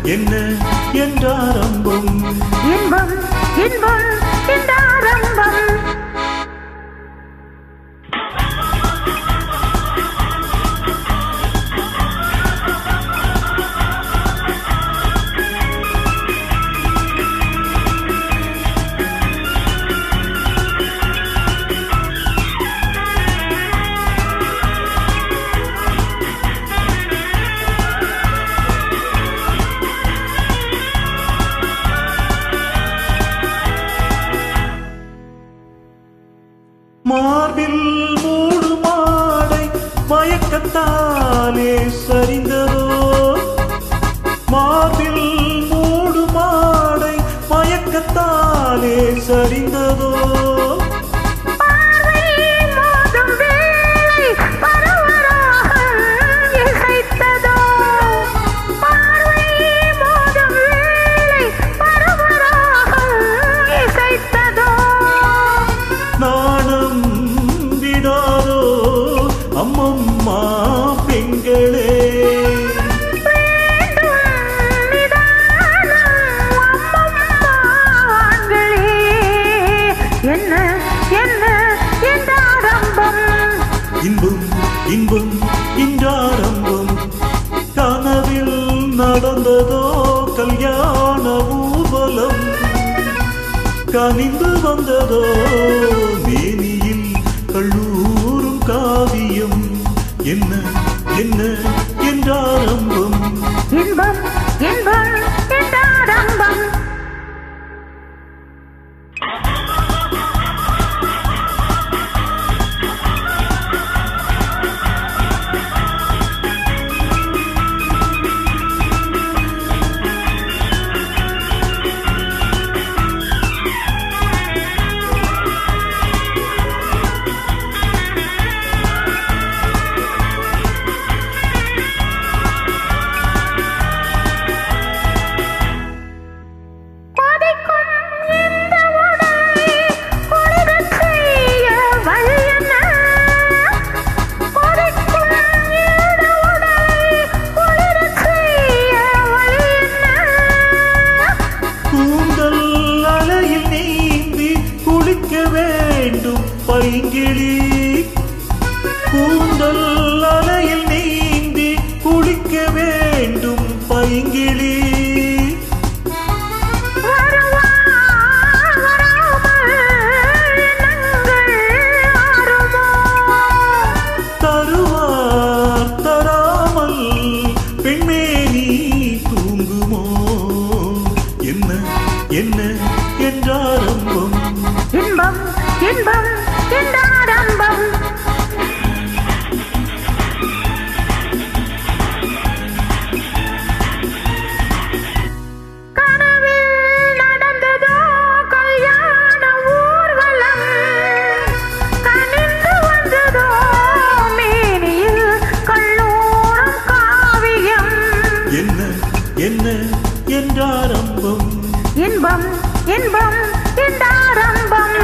என்ன என்றாரம்பம் இன்பம் இன்பம் என்றாரம்பம் மார்பில் மூடு மாடை மயக்கத்தாலே சரிந்ததோ மார்பில் மூடு மாடை மயக்கத்தாலே சரிந்ததோ அம்மம்மா பெண்களே என்ன என்ன என்றாரம்பம் இன்பம் இன்பம் என்றாரம்பம் கனவில் நடந்ததோ கல்யாண ஊர்வலம் கனிந்து வந்ததோ மேனியில் கல்லூரும் காவியம் என்ன என்ன என்றாரம்பம் இன்பம் இன்பம் என்றாரம்பம் பைங்கிளி கூந்தல் அலையில் நீந்தி குளிக்க வேண்டும் பைங்கிளி தருவார் தராமல் பெண்மேனி தூங்குமோ என்ன என்ன என்றாரம்பம் இன்பம் இன்பம் என்றாரம்பம் கனவில் நடந்ததோ கல்யாண ஊர்வலம் கனிந்து வந்ததோ மேனியில் கல்லூரம் காவியம் என்ன என்ன என்றாரம்பம் இன்பம் இன்பம் என்றாரம்பம்